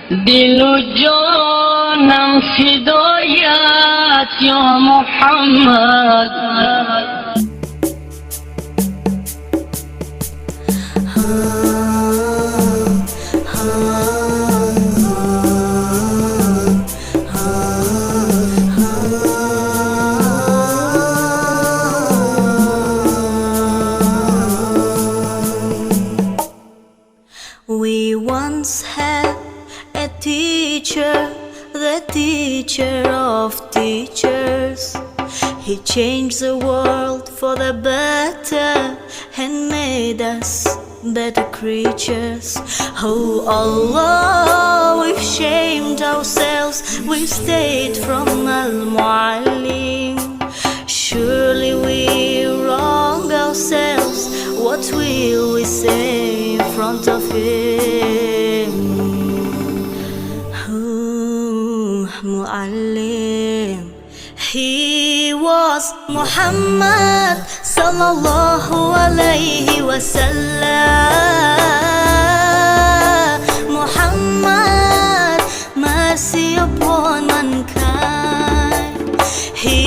دل و جانم فدایت یا محمد. We once had a teacher, the teacher of teachers. He changed the world for the better and made us better creatures. Oh Allah, we've shamed ourselves, we've stayed from Al-Muallim. Surely we wrong ourselves, what will we say in front of him? Muallim. He was Muhammad sallallahu alayhi wa sallam. Muhammad, mercy upon mankind. He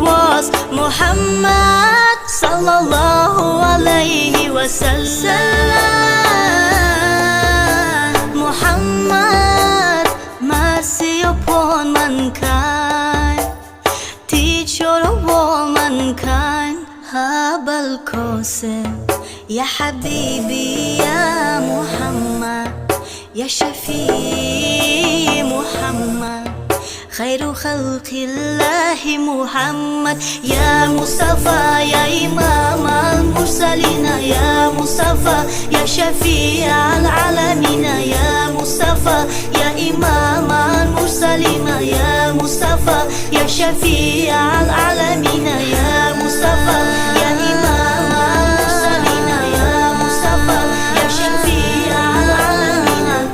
was Muhammad sallallahu alayhi wa sallam. Muhammad, mercy upon mankind, teacher of all mankind. أبا القاسم يا حبيبي يا محمد، يا شفيع محمد، خير خلق الله محمد. يا مصطفى يا إمام المرسلين، يا مصطفى يا شفيع العالمين، يا مصطفى يا إمام المرسلين، يا مصطفى يا شفيع العالمين، يا مصطفى يا إمام المرسلين، يا مصطفى يا شفيع العالمين.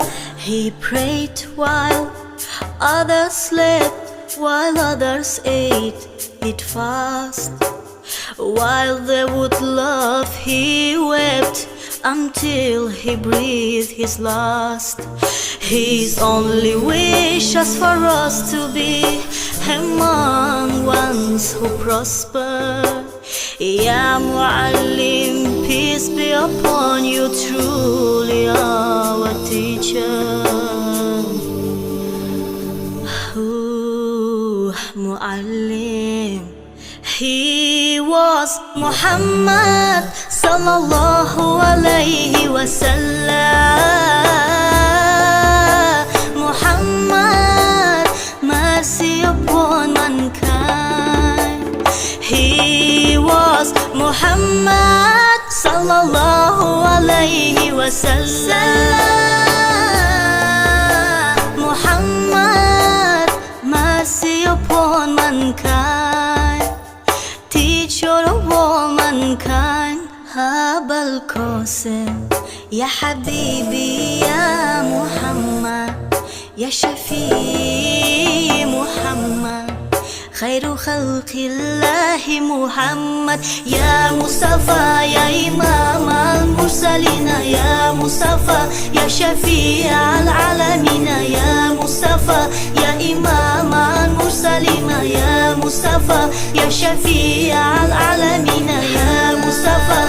He prayed while others slept, while others ate fast. While they would laugh, he wept until he breathed his last. His only wish is for us to be among ones who prosper. Ya Muallim, peace be upon you, truly our teacher. Muallim. He was Muhammad sallallahu alayhi wa sallam. Muhammad, mercy upon mankind. He was Muhammad sallallahu alayhi wa sallam. Muhammad, mercy upon mankind, teacher of all mankind. أبا القاسم يا حبيبي يا محمد، يا شفيع محمد، خير خلق الله محمد. يا مصطفى يا إمام المرسلين، يا مصطفى يا شفيع العالمين، يا مصطفى يا إمام المرسلين، يا مصطفى يا شفيع العالمين، يا مصطفى